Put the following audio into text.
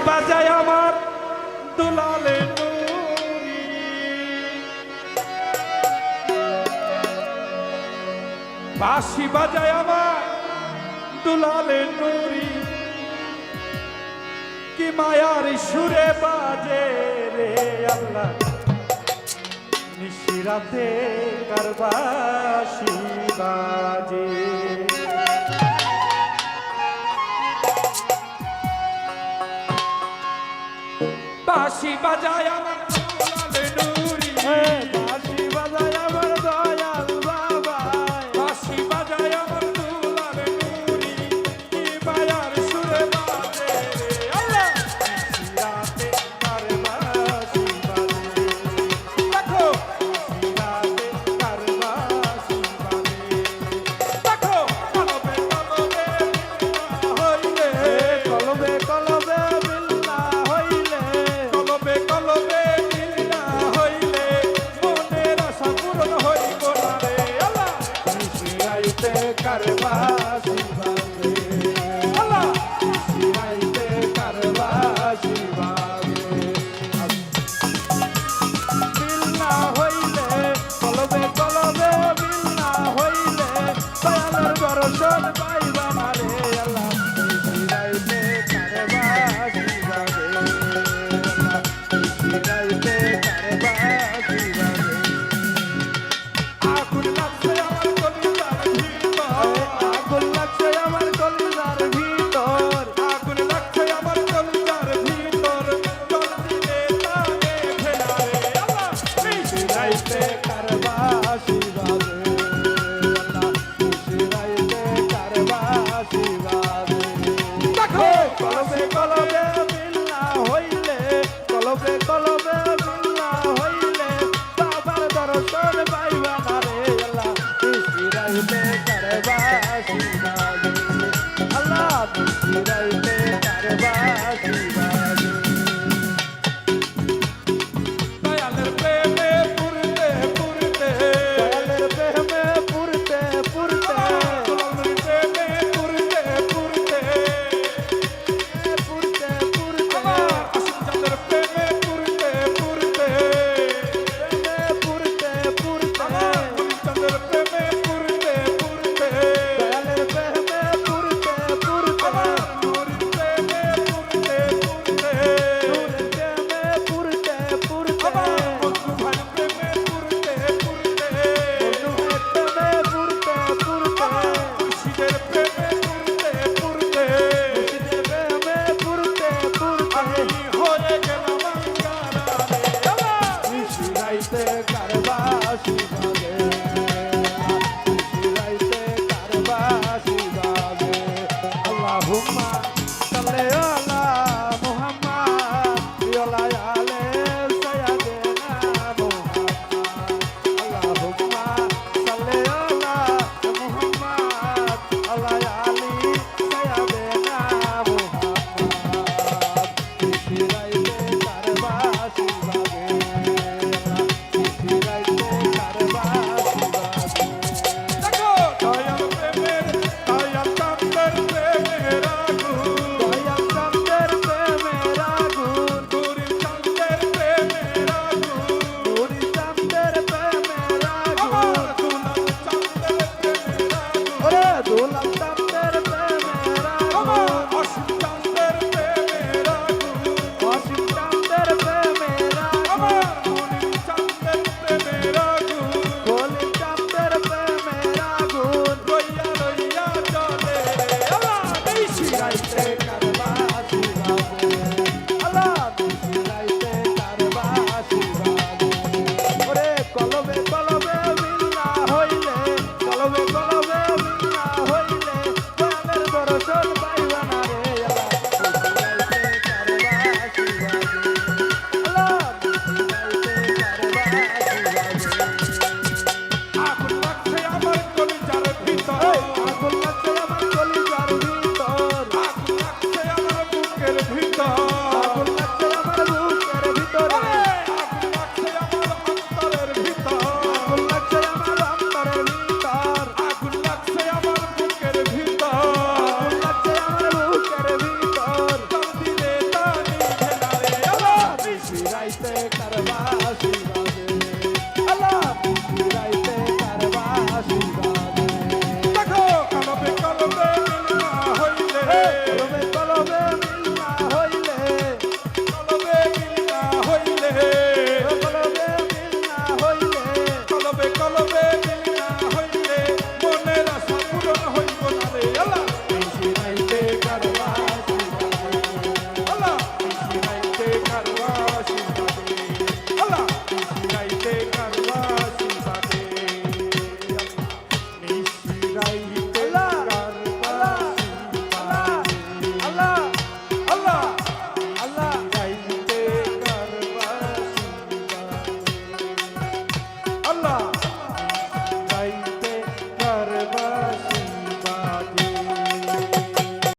বাজায় আমার দুলালে নুরি, বাঁশি বাজায় আমার দুলালে নুরি, কি মায়ার সুরে বাজে রে আল্লাহ নিশিরাতে কারবাসি বাজে। বাঁশি বাজায় আমার দুলালে নুরি, বাঁশি বাজায় আমার দয়াল বাবা, বাঁশি বাজায় আমার দুলালে নুরি, কি মায়ার সুরে বাজে রে আল্লাহ নিশিরাতে কারবাসি বাজে। দেখো নিশিরাতে কারবাসি বাজে, দেখো কলবে কলবে বিল্লা হইলে, কলবে কলবে বিল্লা হইলে, কলবে কলবে বিল্লা হইলে মনের আশা পূরণ হইব না রে আল্লাহ নিশিরাতে কারবাসি বাজে। আল্লাহ নিশিরাতে কারবাসি বাজে, বিল্লা হইলে কলবে কলবে বিল্লা হইলে দয়ালের দর্শন পাইবা না রে আল্লাহ নিশিরাতে কারবাসি বাজে। আল্লাহ নিশিরাতে কারবাসি বাজে। আগুন লাগছে আমার কলিজার ভিতর, আগুন লাগছে আমার কলিজার ভিতর, আগুন লাগছে আমার কলিজার ভিতর, জল দিলে তাকে ফেলা রে আল্লাহ নিশিরাতে কারবাসি বাজে। আল্লাহ নিশিরাতে কারবাসি বাজে। দেখো কলবে কলবে বিল্লা হইলে, কলবে কলবে বিল্লা হইলে বাবার দর্শন পাইবা না রে আল্লাহ নিশিরাতে কারবাসি বাজে। আল্লাহ নিশিরাতে কারবাসি বাজে। দয়ালের প্রেমে পুরতে পুরতে, দয়ালের প্রেমে পুরতে পুরতে, গোলামের প্রেমে পুরতে পুরতে, পুরতে পুরতে, আমার আসিফ চাঁদের প্রেমে পুরতে পুরতে, প্রেমে পুরতে পুরতে, আমার মনির চাঁদের প্রেমে পুরতে পুরতে, দয়ালের প্রেমে পুরতে পুরতে, আমার নূরের প্রেমে পুরতে পুরতে, নূরের প্রেমে পুরতে পুরতে, আমার মজনু ভাইয়ের প্রেমে পুরতে পুরতে, মজনু ভাইয়ের প্রেমে পুরতে পুরতে, আমার মুর্শিদের প্রেমে পুরতে পুরতে, মুর্শিদের প্রেমে পুরতে পুরতে, আমি হয়ে গেলাম আঙ্গারা রে আল্লাহ নিশিরাতে কারবাসি বাজে। নিশিরাতে কারবাসি বাজে। আল্লাহুম্মা